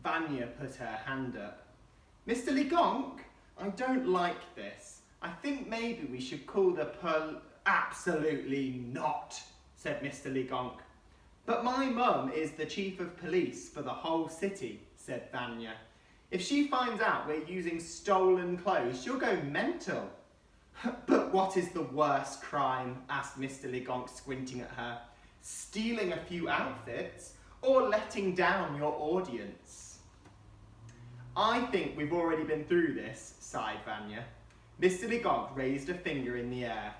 Vanya put her hand up. Mr. Ligonk, I don't like this. I think maybe we should call the Absolutely not, said Mr. Ligonk. But my mum is the chief of police for the whole city, said Vanya. If she finds out we're using stolen clothes, she'll go mental. But what is the worst crime? Asked Mr. Ligonk, squinting at her. Stealing a few outfits or letting down your audience? I think we've already been through this, sighed Vanya. Mr. Ligonk raised a finger in the air.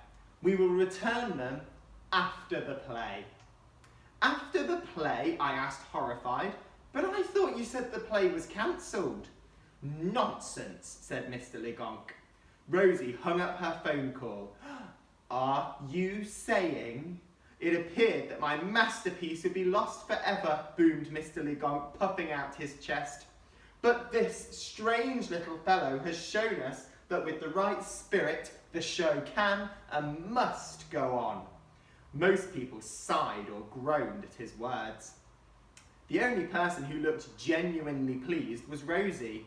We will return them after the play. After the play? I asked, horrified. But I thought you said the play was cancelled. Nonsense, said Mr. Ligonk. Rosie hung up her phone call. Are you saying? It appeared that my masterpiece would be lost forever, boomed Mr. Ligonk, puffing out his chest. But this strange little fellow has shown us that with the right spirit, the show can and must go on. Most people sighed or groaned at his words. The only person who looked genuinely pleased was Rosie.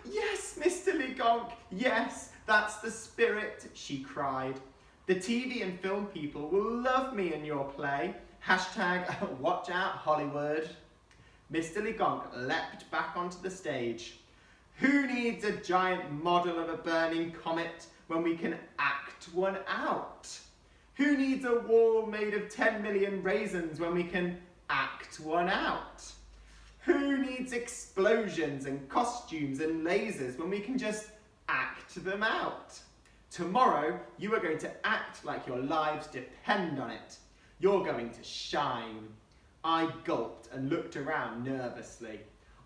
Yes, Mr. Ligonk, yes, that's the spirit, she cried. The TV and film people will love me in your play. # watch out Hollywood. Mr. Ligonk leapt back onto the stage. Who needs a giant model of a burning comet when we can act one out? Who needs a wall made of 10 million raisins when we can act one out? Who needs explosions and costumes and lasers when we can just act them out? Tomorrow, you are going to act like your lives depend on it. You're going to shine. I gulped and looked around nervously.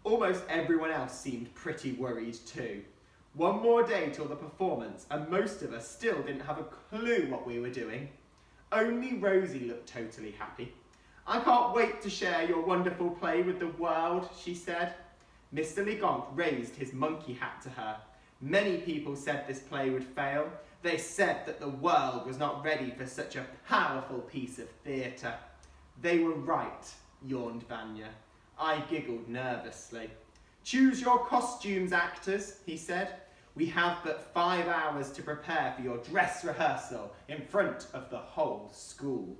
Almost everyone else seemed pretty worried too. One more day till the performance, and most of us still didn't have a clue what we were doing. Only Rosie looked totally happy. I can't wait to share your wonderful play with the world, she said. Mr. Ligonk raised his monkey hat to her. Many people said this play would fail. They said that the world was not ready for such a powerful piece of theatre. They were right, yawned Vanya. I giggled nervously. Choose your costumes, actors, he said. We have but 5 hours to prepare for your dress rehearsal in front of the whole school.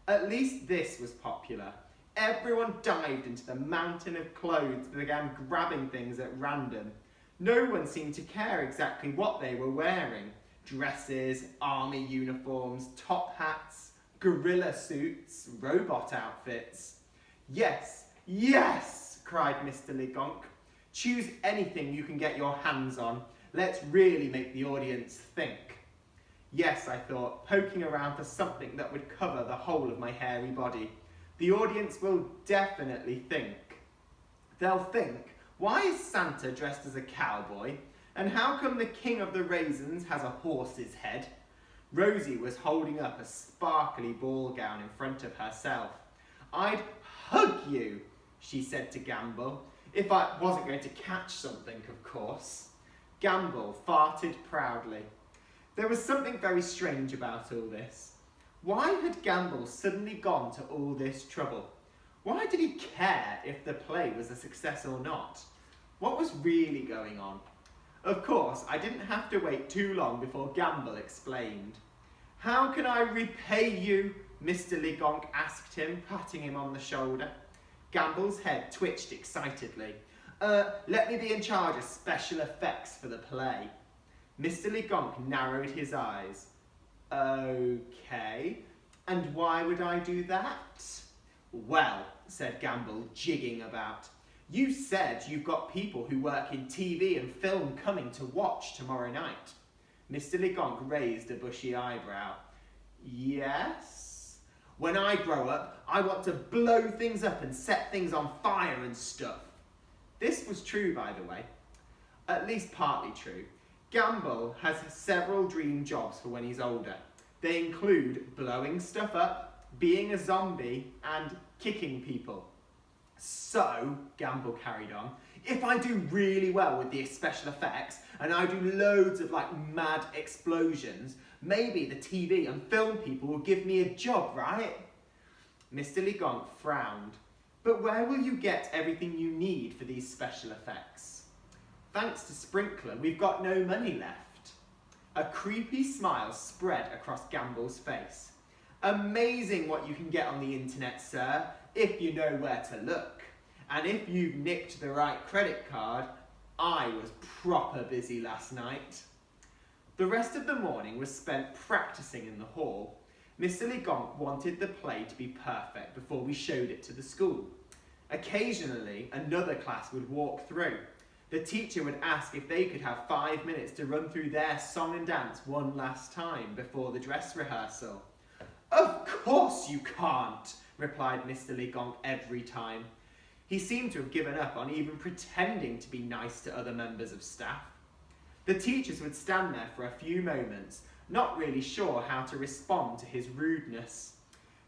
At least this was popular. Everyone dived into the mountain of clothes and began grabbing things at random. No one seemed to care exactly what they were wearing. Dresses, army uniforms, top hats, gorilla suits, robot outfits. Yes, yes, cried Mr. Ligonk. Choose anything you can get your hands on. Let's really make the audience think. Yes, I thought, poking around for something that would cover the whole of my hairy body. The audience will definitely think. They'll think, why is Santa dressed as a cowboy? And how come the king of the raisins has a horse's head? Rosie was holding up a sparkly ball gown in front of herself. I'd hug you, she said to Gamble, if I wasn't going to catch something, of course. Gamble farted proudly. There was something very strange about all this. Why had Gamble suddenly gone to all this trouble? Why did he care if the play was a success or not? What was really going on? Of course, I didn't have to wait too long before Gamble explained. How can I repay you? Mr. Ligonk asked him, patting him on the shoulder. Gamble's head twitched excitedly. Let me be in charge of special effects for the play. Mr. Ligonk narrowed his eyes. Okay, and why would I do that? Well, said Gamble, jigging about, you said you've got people who work in TV and film coming to watch tomorrow night. Mr. Ligonk raised a bushy eyebrow. Yes? When I grow up, I want to blow things up and set things on fire and stuff. This was true, by the way. At least partly true. Gamble has several dream jobs for when he's older. They include blowing stuff up, being a zombie, and kicking people. So, Gamble carried on, if I do really well with the special effects, and I do loads of mad explosions, maybe the TV and film people will give me a job, right? Mr. Ligonk frowned. But where will you get everything you need for these special effects? Thanks to Sprinkler, we've got no money left. A creepy smile spread across Gamble's face. Amazing what you can get on the internet, sir, if you know where to look. And if you've nicked the right credit card, I was proper busy last night. The rest of the morning was spent practicing in the hall. Mr. Ligonk wanted the play to be perfect before we showed it to the school. Occasionally, another class would walk through. The teacher would ask if they could have 5 minutes to run through their song and dance one last time before the dress rehearsal. Of course you can't, replied Mr. Ligonk every time. He seemed to have given up on even pretending to be nice to other members of staff. The teachers would stand there for a few moments, not really sure how to respond to his rudeness.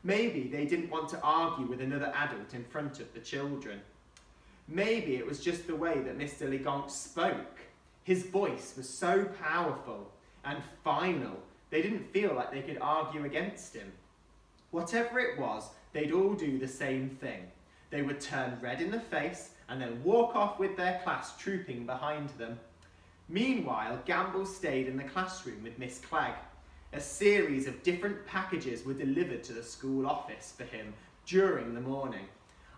Maybe they didn't want to argue with another adult in front of the children. Maybe it was just the way that Mr. Ligonk spoke. His voice was so powerful and final, they didn't feel like they could argue against him. Whatever it was, they'd all do the same thing. They would turn red in the face and then walk off with their class trooping behind them. Meanwhile, Gamble stayed in the classroom with Miss Clegg. A series of different packages were delivered to the school office for him during the morning.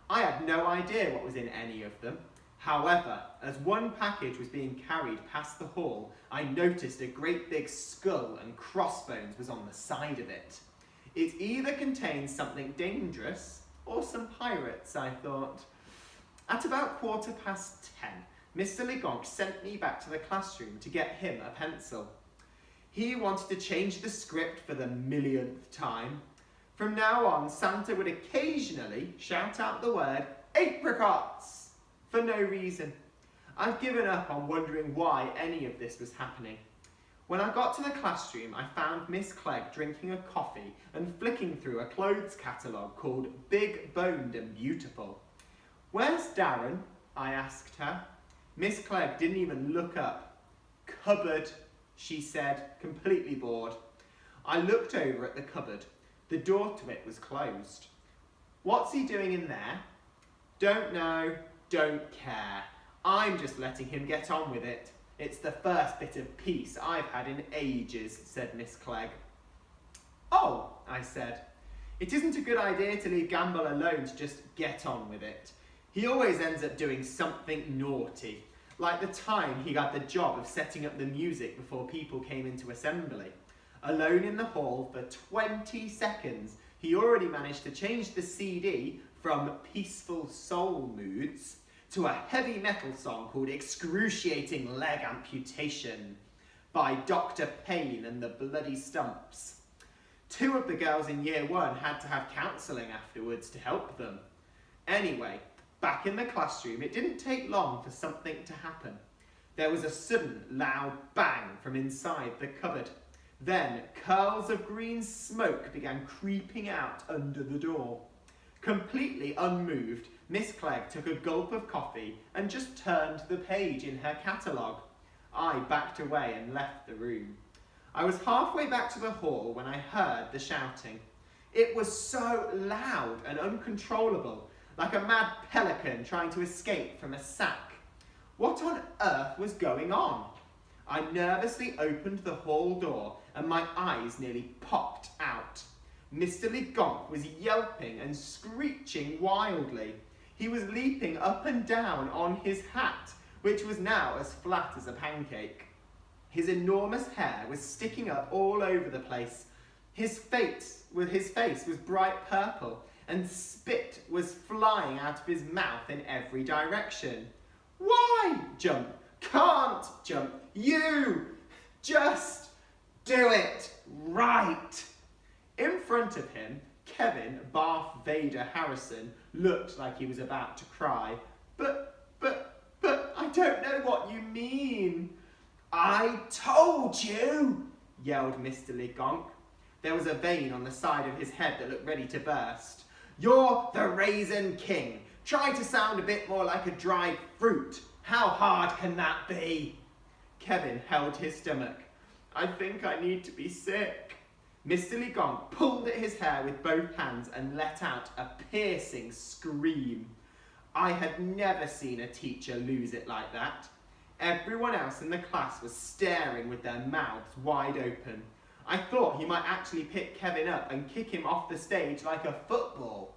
I had no idea what was in any of them. However, as one package was being carried past the hall, I noticed a great big skull and crossbones was on the side of it. It either contained something dangerous or some pirates, I thought. At about 10:15, Mr. Ligonk sent me back to the classroom to get him a pencil. He wanted to change the script for the millionth time. From now on, Santa would occasionally shout out the word apricots for no reason. I've given up on wondering why any of this was happening. When I got to the classroom, I found Miss Clegg drinking a coffee and flicking through a clothes catalogue called Big Boned and Beautiful. Where's Darren? I asked her. Miss Clegg didn't even look up. Cupboard, she said, completely bored. I looked over at the cupboard. The door to it was closed. What's he doing in there? Don't know, don't care. I'm just letting him get on with it. It's the first bit of peace I've had in ages, said Miss Clegg. Oh, I said. It isn't a good idea to leave Gamble alone to just get on with it. He always ends up doing something naughty, like the time he got the job of setting up the music before people came into assembly. Alone in the hall for 20 seconds, he already managed to change the CD from Peaceful Soul Moods to a heavy metal song called Excruciating Leg Amputation by Dr. Payne and the Bloody Stumps. 2 of the girls in year 1 had to have counselling afterwards to help them. Anyway, back in the classroom, it didn't take long for something to happen. There was a sudden loud bang from inside the cupboard. Then curls of green smoke began creeping out under the door. Completely unmoved, Miss Clegg took a gulp of coffee and just turned the page in her catalogue. I backed away and left the room. I was halfway back to the hall when I heard the shouting. It was so loud and uncontrollable, like a mad pelican trying to escape from a sack. What on earth was going on? I nervously opened the hall door and my eyes nearly popped out. Mr. Ligonk was yelping and screeching wildly. He was leaping up and down on his hat, which was now as flat as a pancake. His enormous hair was sticking up all over the place. His face was bright purple and spit was flying out of his mouth in every direction. Why jump? Can't jump. You just do it right. In front of him, Kevin Barth Vader Harrison looked like he was about to cry. But, I don't know what you mean. I told you, yelled Mr. Ligonk. There was a vein on the side of his head that looked ready to burst. You're the Raisin King. Try to sound a bit more like a dried fruit. How hard can that be? Kevin held his stomach. I think I need to be sick. Mr. Legonk pulled at his hair with both hands and let out a piercing scream. I had never seen a teacher lose it like that. Everyone else in the class was staring with their mouths wide open. I thought he might actually pick Kevin up and kick him off the stage like a football.